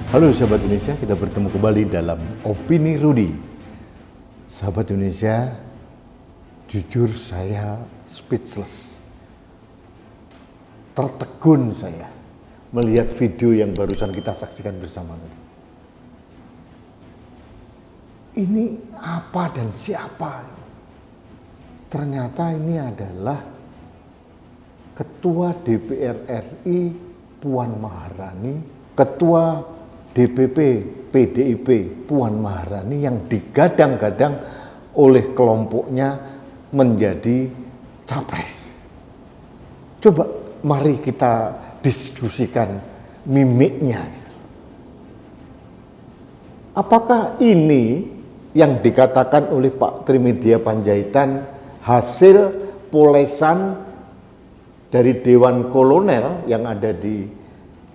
Halo sahabat Indonesia, kita bertemu kembali dalam Opini Rudi. Sahabat Indonesia, jujur saya speechless. Tertegun saya melihat video yang barusan kita saksikan bersama tadi. Ini apa dan siapa? Ternyata ini adalah Ketua DPR RI Puan Maharani, Ketua DPP PDIP Puan Maharani yang digadang-gadang oleh kelompoknya menjadi capres. Coba mari kita diskusikan mimiknya. Apakah ini yang dikatakan oleh Pak Trimedia Panjaitan hasil polesan dari Dewan Kolonel yang ada di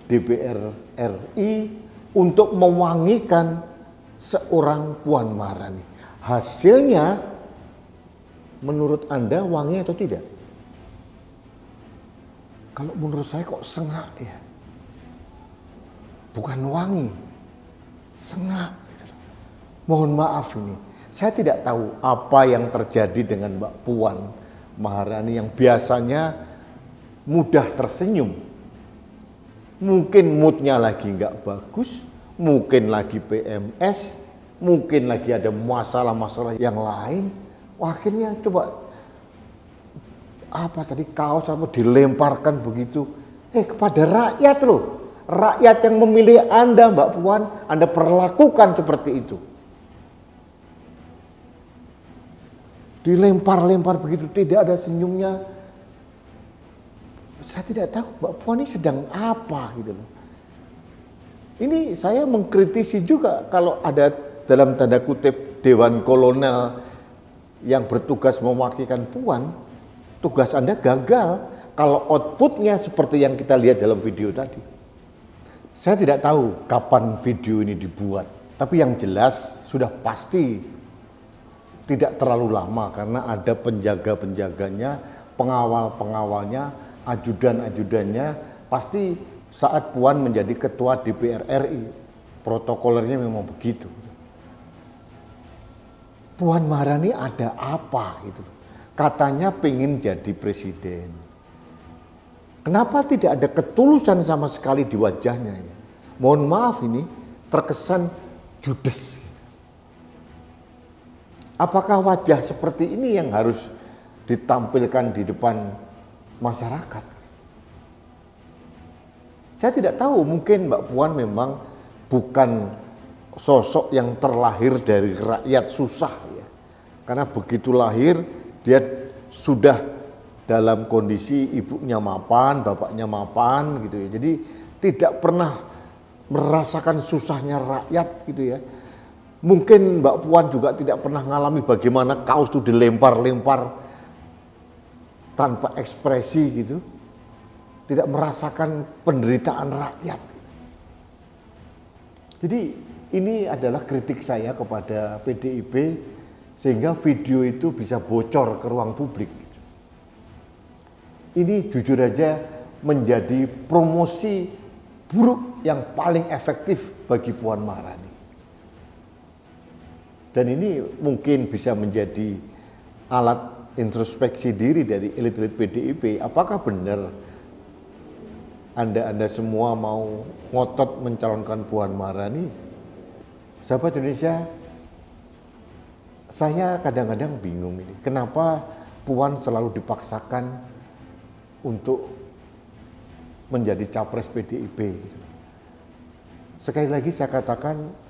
DPR RI untuk mewangikan seorang Puan Maharani? Hasilnya menurut Anda wangi atau tidak? Kalau menurut saya kok sengak ya. Bukan wangi, sengak. Mohon maaf ini, saya tidak tahu apa yang terjadi dengan Mbak Puan Maharani yang biasanya mudah tersenyum. Mungkin moodnya lagi nggak bagus, mungkin lagi PMS, mungkin lagi ada masalah-masalah yang lain. Akhirnya coba apa tadi kaos apa dilemparkan begitu. Kepada rakyat loh, rakyat yang memilih Anda Mbak Puan, Anda perlakukan seperti itu. Dilempar-lempar begitu, tidak ada senyumnya. Saya tidak tahu Mbak Puan ini sedang apa gitu loh. Ini saya mengkritisi juga kalau ada dalam tanda kutip Dewan Kolonel yang bertugas mewakilkan Puan, tugas Anda gagal kalau outputnya seperti yang kita lihat dalam video tadi. Saya tidak tahu kapan video ini dibuat, tapi yang jelas sudah pasti tidak terlalu lama karena ada penjaga-penjaganya, pengawal-pengawalnya, ajudan-ajudannya. Pasti saat Puan menjadi ketua DPR RI, protokolernya memang begitu. Puan Maharani ada apa gitu? Katanya pengen jadi presiden. Kenapa tidak ada ketulusan sama sekali di wajahnya? Mohon maaf ini terkesan judes. Apakah wajah seperti ini yang harus ditampilkan di depan masyarakat? Saya tidak tahu, mungkin Mbak Puan memang bukan sosok yang terlahir dari rakyat susah ya. Karena begitu lahir dia sudah dalam kondisi ibunya mapan, bapaknya mapan gitu ya. Jadi tidak pernah merasakan susahnya rakyat gitu ya. Mungkin Mbak Puan juga tidak pernah mengalami bagaimana kaos itu dilempar-lempar tanpa ekspresi gitu. Tidak merasakan penderitaan rakyat. Jadi ini adalah kritik saya kepada PDIP sehingga video itu bisa bocor ke ruang publik. Ini jujur aja menjadi promosi buruk yang paling efektif bagi Puan Maharani. Dan ini mungkin bisa menjadi alat introspeksi diri dari elit-elit PDIP. Apakah benar Anda semua mau ngotot mencalonkan Puan Maharani? Sahabat Indonesia, saya kadang-kadang bingung ini. Kenapa Puan selalu dipaksakan untuk menjadi capres PDIP? Sekali lagi saya katakan,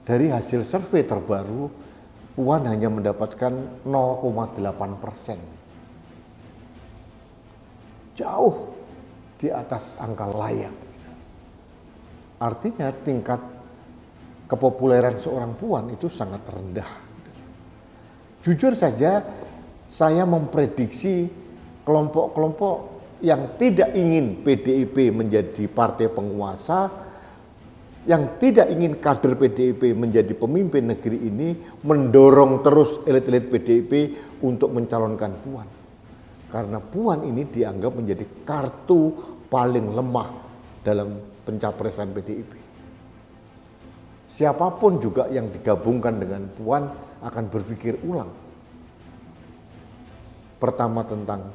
dari hasil survei terbaru, Puan hanya mendapatkan 0,8%. Jauh di atas angka layak. Artinya tingkat kepopuleran seorang Puan itu sangat rendah. Jujur saja, saya memprediksi kelompok-kelompok yang tidak ingin PDIP menjadi partai penguasa, yang tidak ingin kader PDIP menjadi pemimpin negeri ini, mendorong terus elit-elit PDIP untuk mencalonkan Puan. Karena Puan ini dianggap menjadi kartu paling lemah dalam pencapresan PDIP. siapapun juga yang digabungkan dengan Puan akan berpikir ulang. Pertama tentang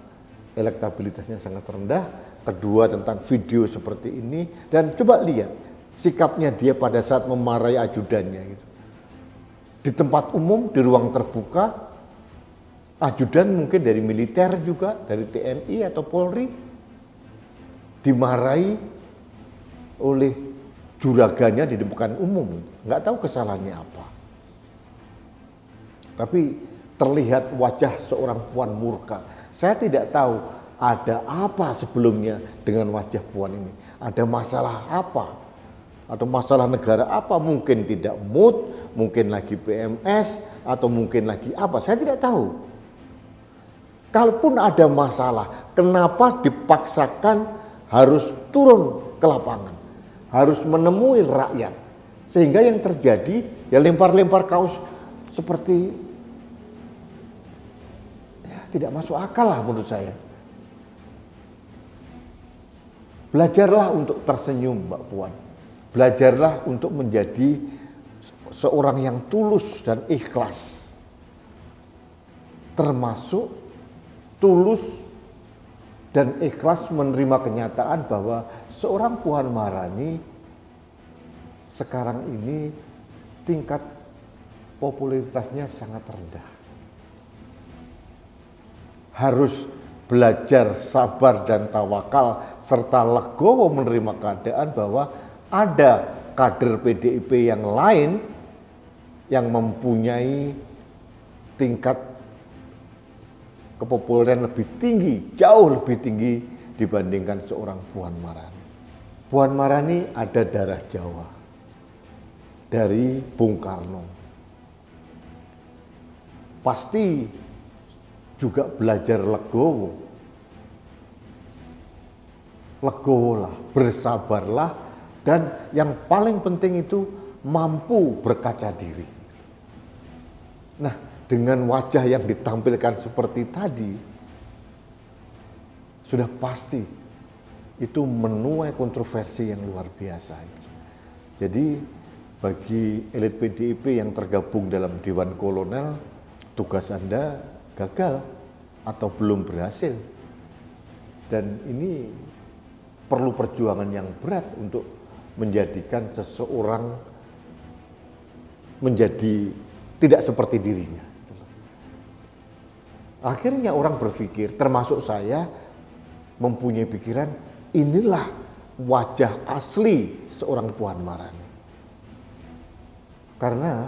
elektabilitasnya sangat rendah, kedua tentang video seperti ini, dan coba lihat sikapnya dia pada saat memarahi ajudannya gitu. Di tempat umum, di ruang terbuka, ajudan mungkin dari militer juga, dari TNI atau Polri, dimarahi oleh juraganya di depan umum, nggak tahu kesalahannya apa. Tapi terlihat wajah seorang Puan murka. Saya tidak tahu ada apa sebelumnya dengan wajah Puan ini. Ada masalah apa? Atau masalah negara apa? Mungkin tidak mood, mungkin lagi PMS, atau mungkin lagi apa? Saya tidak tahu. Kalaupun ada masalah, kenapa dipaksakan harus turun ke lapangan? Harus menemui rakyat, sehingga yang terjadi ya lempar-lempar kaos seperti ya, tidak masuk akal lah menurut saya. Belajarlah untuk tersenyum, Mbak Puan. Belajarlah untuk menjadi seorang yang tulus dan ikhlas, termasuk tulus dan ikhlas menerima kenyataan bahwa seorang Puan Maharani sekarang ini tingkat popularitasnya sangat rendah. Harus belajar sabar dan tawakal serta legowo menerima keadaan bahwa ada kader PDIP yang lain yang mempunyai tingkat kepopuleran lebih tinggi, jauh lebih tinggi dibandingkan seorang Puan Maharani. Puan Maharani ada darah Jawa dari Bung Karno. Pasti juga belajar legowo. Legowolah, bersabarlah, dan yang paling penting itu mampu berkaca diri. Nah, dengan wajah yang ditampilkan seperti tadi, sudah pasti itu menuai kontroversi yang luar biasa. Jadi bagi elit PDIP yang tergabung dalam Dewan Kolonel, tugas Anda gagal atau belum berhasil. Dan ini perlu perjuangan yang berat untuk menjadikan seseorang menjadi tidak seperti dirinya. Akhirnya orang berpikir, termasuk saya, mempunyai pikiran, inilah wajah asli seorang Puan Maharani. Karena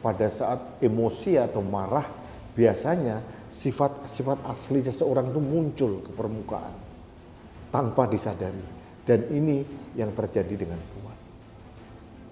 pada saat emosi atau marah, biasanya sifat-sifat asli seseorang itu muncul ke permukaan tanpa disadari. Dan ini yang terjadi dengan Puan.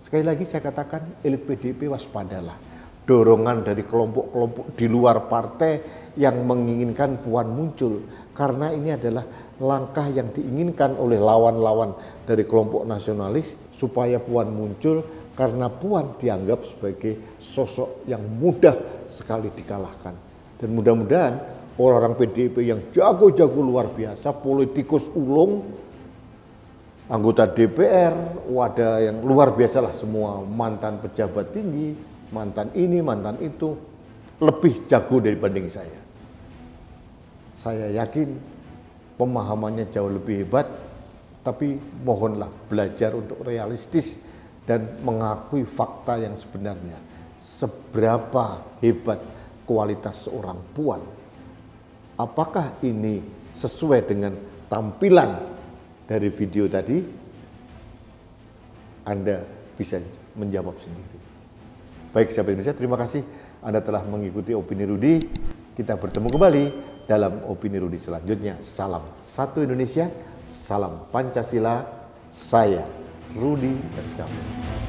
Sekali lagi saya katakan, elit PDIP waspadalah. Dorongan dari kelompok-kelompok di luar partai yang menginginkan Puan muncul, karena ini adalah langkah yang diinginkan oleh lawan-lawan dari kelompok nasionalis supaya Puan muncul, karena Puan dianggap sebagai sosok yang mudah sekali dikalahkan. Dan mudah-mudahan orang-orang PDIP yang jago-jago luar biasa, politikus ulung, anggota DPR, ada yang luar biasa lah, semua mantan pejabat tinggi, mantan ini, mantan itu, lebih jago dibanding saya. Saya yakin pemahamannya jauh lebih hebat, tapi mohonlah belajar untuk realistis dan mengakui fakta yang sebenarnya. Seberapa hebat kualitas seorang Puan? Apakah ini sesuai dengan tampilan dari video tadi? Anda bisa menjawab sendiri. Baik sahabat Indonesia, terima kasih Anda telah mengikuti Opini Rudi. Kita bertemu kembali dalam Opini Rudi selanjutnya. Salam satu Indonesia, salam Pancasila. Saya Rudi Eskamu.